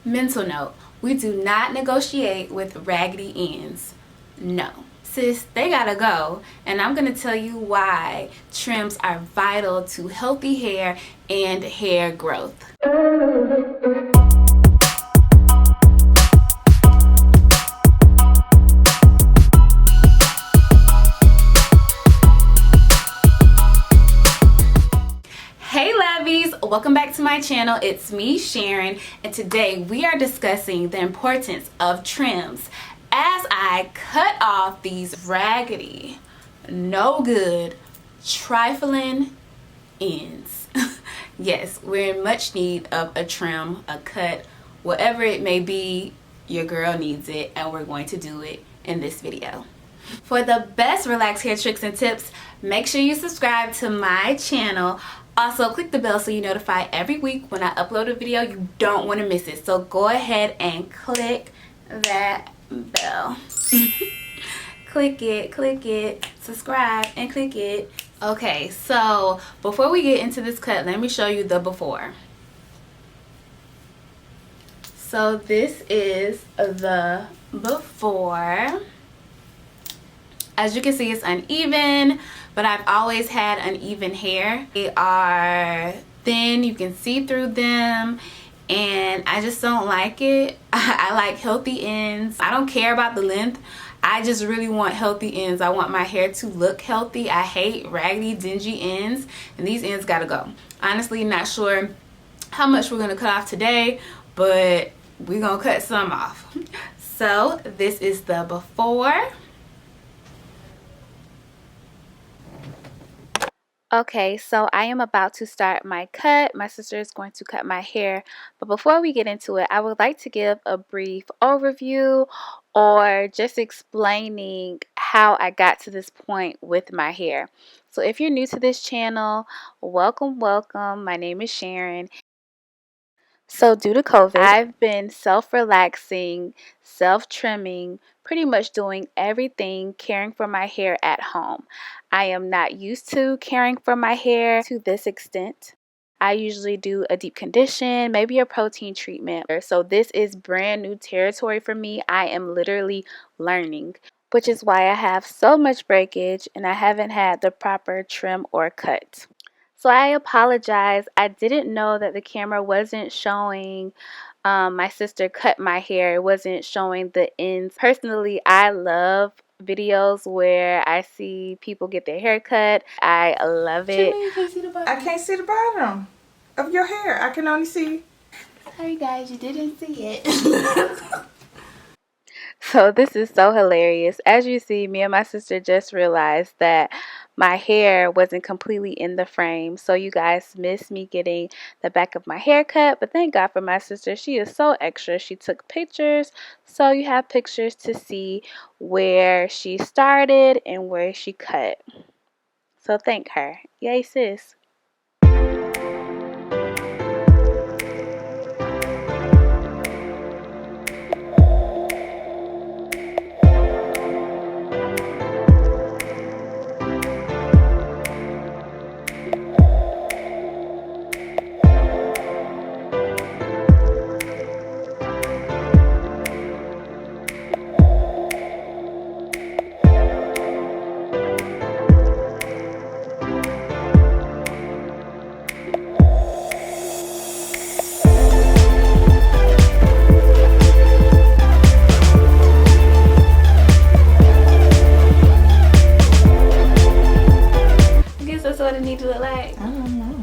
Mental note, we do not negotiate with raggedy ends. No. Sis, they gotta go. And I'm gonna tell you why trims are vital to healthy hair and hair growth. Welcome back to my channel. It's me, Sharon, and today we are discussing the importance of trims as I cut off these raggedy, no good, trifling ends. Yes, we're in much need of a trim, a cut, whatever it may be. Your girl needs it, and we're going to do it in this video. For the best relaxed hair tricks and tips, make sure you subscribe to my channel. Also, click the bell so you're notified every week when I upload a video. You don't want to miss it. So go ahead and click that bell. Click it, subscribe, and click it. Okay, so before we get into this cut, let me show you the before. So this is the before. As you can see, it's uneven, but I've always had uneven hair. They are thin, you can see through them, and I just don't like it. I like healthy ends. I don't care about the length. I just really want healthy ends. I want my hair to look healthy. I hate raggedy, dingy ends, and these ends gotta go. Honestly, not sure how much we're gonna cut off today, but we're gonna cut some off. So this is the before. Okay, so I am about to start my cut. My sister is going to cut my hair. But before we get into it, I would like to give a brief overview or just explaining how I got to this point with my hair. So if you're new to this channel, welcome. My name is Sharon. So due to COVID, I've been self-relaxing, self-trimming, pretty much doing everything, caring for my hair at home. I am not used to caring for my hair to this extent. I usually do a deep condition, maybe a protein treatment. So this is brand new territory for me. I am literally learning, which is why I have so much breakage and I haven't had the proper trim or cut. So I apologize. I didn't know that the camera wasn't showing my sister cut my hair. It wasn't showing the ends. Personally, I love videos where I see people get their hair cut. I love it. You can't see the bottom? I can't see the bottom of your hair. I can only see. Sorry guys, you didn't see it. So this is so hilarious. As you see, me and my sister just realized that my hair wasn't completely in the frame. So you guys missed me getting the back of my hair cut. But thank God for my sister. She is so extra. She took pictures. So you have pictures to see where she started and where she cut. So thank her. Yay, sis. What it need to look like? I don't know.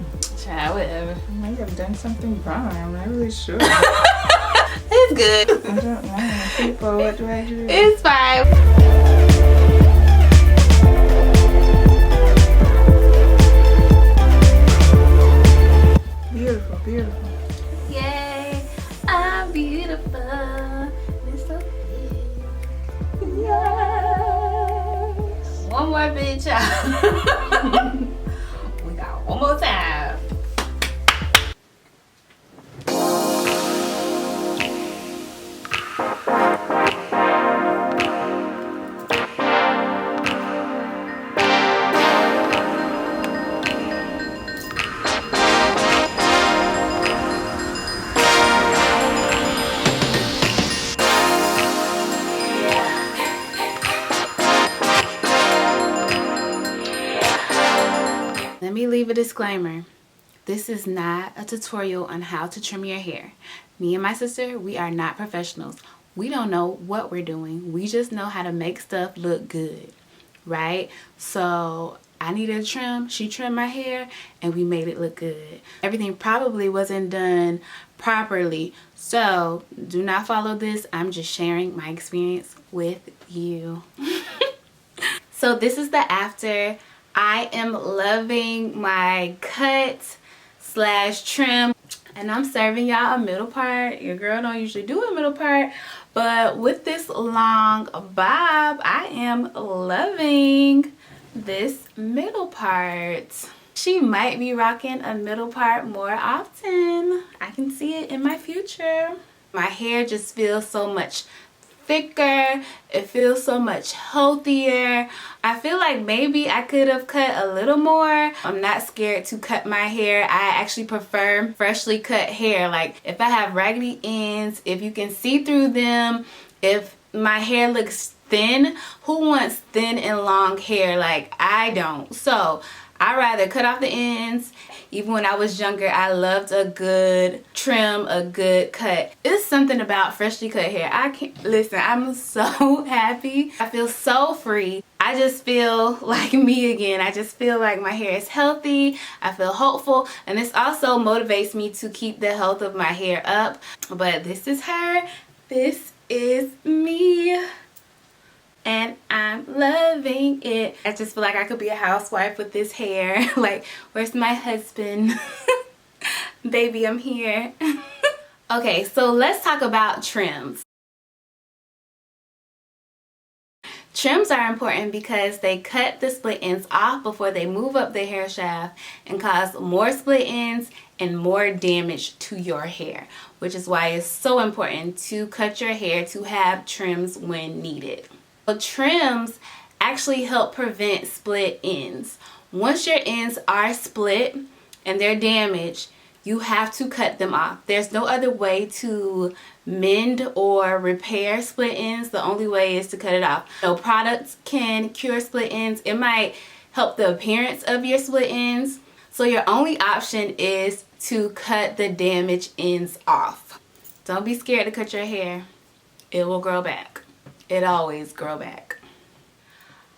Child, whatever. I might have done something wrong. I'm not really sure. It's good. I don't know. People, what do I do? It's fine. Beautiful, beautiful. Yay, I'm beautiful. It's so big. Yes. One more bitch out. We got one more time. a disclaimer. This is not a tutorial on how to trim your hair. Me and my sister, we are not professionals. We don't know what we're doing. We just know how to make stuff look good, right? So I needed a trim. She trimmed my hair and we made it look good. Everything probably wasn't done properly. So do not follow this. I'm just sharing my experience with you. So this is the after. I am loving my cut slash trim, and I'm serving y'all a middle part. Your girl don't usually do a middle part, but with this long bob, I am loving this middle part. She might be rocking a middle part more often. I can see it in my future. My hair just feels so much thicker. It feels so much healthier. I feel like maybe I could have cut a little more. I'm not scared to cut my hair. I actually prefer freshly cut hair. Like if I have raggedy ends, if you can see through them, if my hair looks thin, who wants thin and long hair? Like I don't. So I rather cut off the ends. Even when I was younger, I loved a good trim, a good cut. It's something about freshly cut hair. I can't, listen, I'm so happy. I feel so free. I just feel like me again. I just feel like my hair is healthy. I feel hopeful. And this also motivates me to keep the health of my hair up. But this is her. This is me. And I'm loving it. I just feel like I could be a housewife with this hair. Like, where's my husband? Baby, I'm here. Okay, so let's talk about trims. Trims are important because they cut the split ends off before they move up the hair shaft and cause more split ends and more damage to your hair, which is why it's so important to cut your hair to have trims when needed. Trims actually help prevent split ends. Once your ends are split and they're damaged, you have to cut them off. There's no other way to mend or repair split ends. The only way is to cut it off. No products can cure split ends. It might help the appearance of your split ends. So your only option is to cut the damaged ends off. Don't be scared to cut your hair. It will grow back. It always grow back.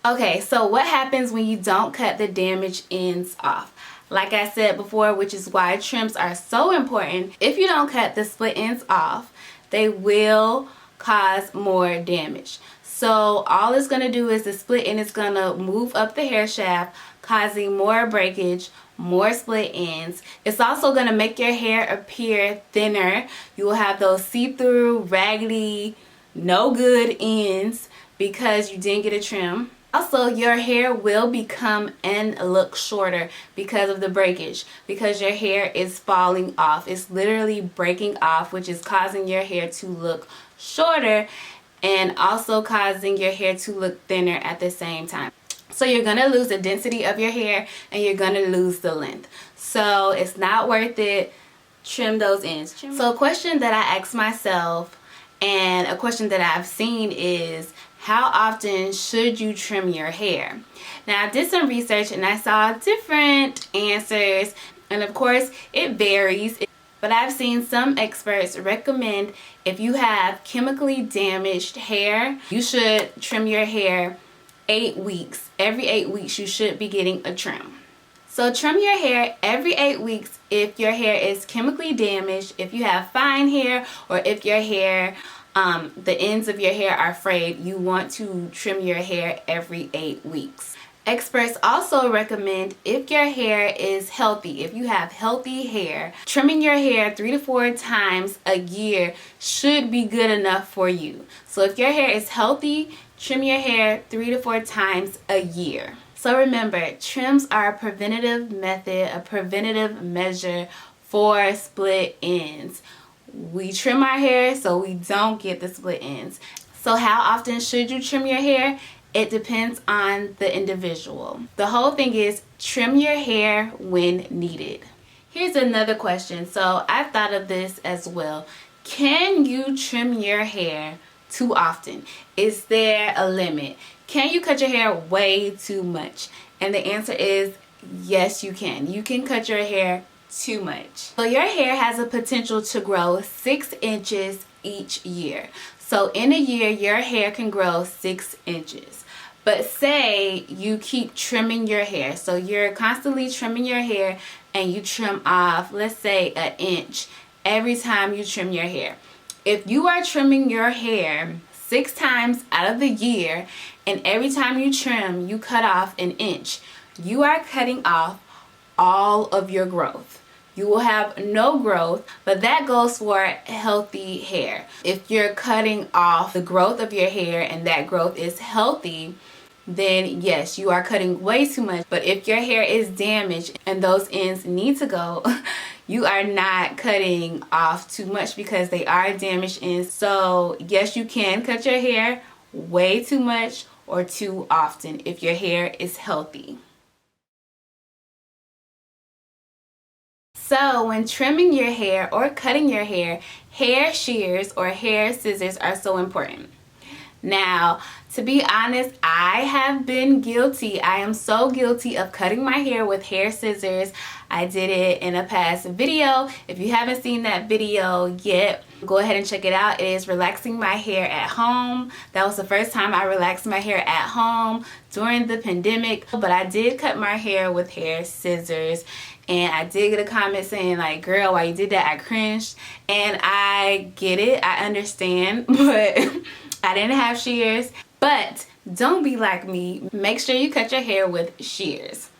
Okay, so what happens when you don't cut the damaged ends off? Like I said before, which is why trims are so important, if you don't cut the split ends off, they will cause more damage. So all it's going to do is the split end is going to move up the hair shaft, causing more breakage, more split ends. It's also going to make your hair appear thinner. You will have those see-through, raggedy, no good ends because you didn't get a trim. Also, your hair will become and look shorter because of the breakage, because your hair is falling off. It's literally breaking off, which is causing your hair to look shorter and also causing your hair to look thinner at the same time. So you're going to lose the density of your hair and you're going to lose the length. So it's not worth it. Trim those ends. So a question that I ask myself and a question that I've seen is, how often should you trim your hair? Now I did some research and I saw different answers, and of course it varies, but I've seen some experts recommend if you have chemically damaged hair, you should trim your hair 8 weeks. Every 8 weeks you should be getting a trim. So trim your hair every 8 weeks if your hair is chemically damaged, if you have fine hair, or if your hair, the ends of your hair are frayed. You want to trim your hair every 8 weeks. Experts also recommend if your hair is healthy, if you have healthy hair, trimming your hair 3 to 4 times a year should be good enough for you. So if your hair is healthy, trim your hair 3 to 4 times a year. So remember, trims are a preventative method, a preventative measure for split ends. We trim our hair so we don't get the split ends. So how often should you trim your hair? It depends on the individual. The whole thing is trim your hair when needed. Here's another question. So I've thought of this as well. Can you trim your hair too often? Is there a limit? Can you cut your hair way too much? And the answer is yes, you can. You can cut your hair too much. So your hair has a potential to grow 6 inches each year. So in a year, your hair can grow 6 inches. But say you keep trimming your hair. So you're constantly trimming your hair and you trim off, let's say, an inch every time you trim your hair. If you are trimming your hair 6 times out of the year, and every time you trim, you cut off an inch, you are cutting off all of your growth. You will have no growth, but that goes for healthy hair. If you're cutting off the growth of your hair and that growth is healthy, then yes, you are cutting way too much. But if your hair is damaged and those ends need to go, you are not cutting off too much because they are damaged ends. So yes, you can cut your hair way too much or too often if your hair is healthy. So when trimming your hair or cutting your hair, hair shears or hair scissors are so important. Now, to be honest, I have been guilty. I am so guilty of cutting my hair with hair scissors. I did it in a past video. If you haven't seen that video yet, go ahead and check it out. It is relaxing my hair at home. That was the first time I relaxed my hair at home during the pandemic. But I did cut my hair with hair scissors. And I did get a comment saying like, girl, why you did that? I cringed. And I get it. I understand. But I didn't have shears. But don't be like me. Make sure you cut your hair with shears.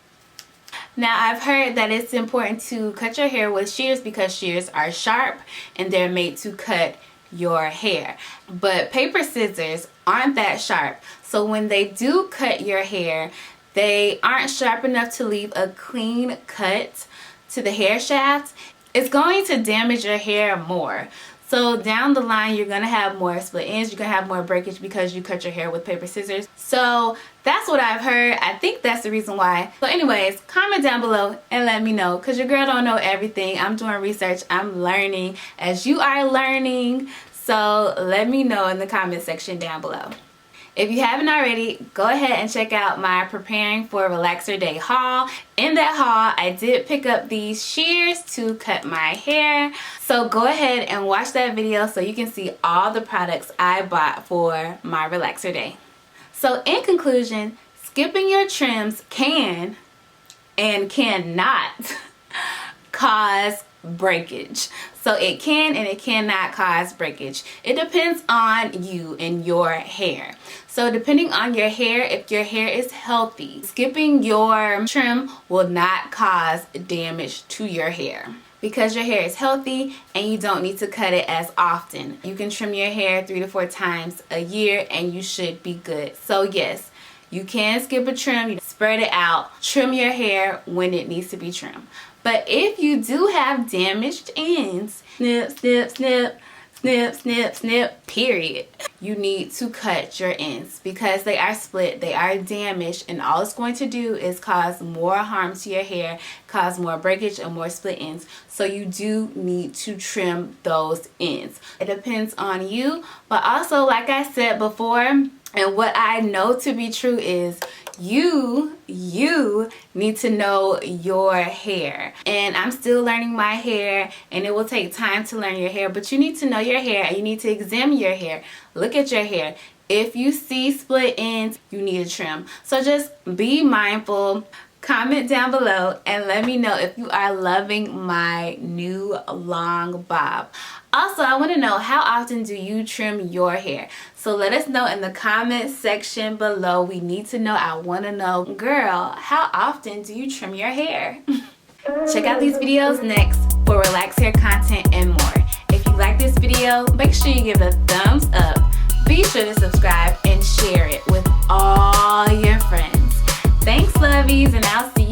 Now, I've heard that it's important to cut your hair with shears because shears are sharp and they're made to cut your hair. But paper scissors aren't that sharp. So when they do cut your hair, they aren't sharp enough to leave a clean cut to the hair shaft. It's going to damage your hair more. So down the line, you're going to have more split ends. You're going to have more breakage because you cut your hair with paper scissors. So that's what I've heard. I think that's the reason why. So anyways, comment down below and let me know because your girl don't know everything. I'm doing research. I'm learning as you are learning. So let me know in the comment section down below. If you haven't already, go ahead and check out my Preparing for Relaxer Day haul. In that haul, I did pick up these shears to cut my hair. So go ahead and watch that video so you can see all the products I bought for my Relaxer Day. So in conclusion, skipping your trims can and cannot cause breakage. So it can and it cannot cause breakage. It depends on you and your hair. So depending on your hair, if your hair is healthy, skipping your trim will not cause damage to your hair because your hair is healthy and you don't need to cut it as often. You can trim your hair 3 to 4 times a year and you should be good. So yes, you can skip a trim, you spread it out, trim your hair when it needs to be trimmed. But if you do have damaged ends, snip, snip, snip, snip, snip, snip, period, you need to cut your ends because they are split, they are damaged, and all it's going to do is cause more harm to your hair, cause more breakage and more split ends. So you do need to trim those ends. It depends on you, but also like I said before, and what I know to be true is you need to know your hair. And I'm still learning my hair and it will take time to learn your hair, but you need to know your hair and you need to examine your hair. Look at your hair. If you see split ends, you need a trim. So just be mindful. Comment down below and let me know if you are loving my new long bob. Also, I want to know, how often do you trim your hair? So let us know in the comment section below. We need to know. I want to know, girl, how often do you trim your hair? Check out these videos next for relaxed hair content and more. If you like this video, make sure you give it a thumbs up. Be sure to subscribe and share it with all your friends. Thanks, lovies, and I'll see you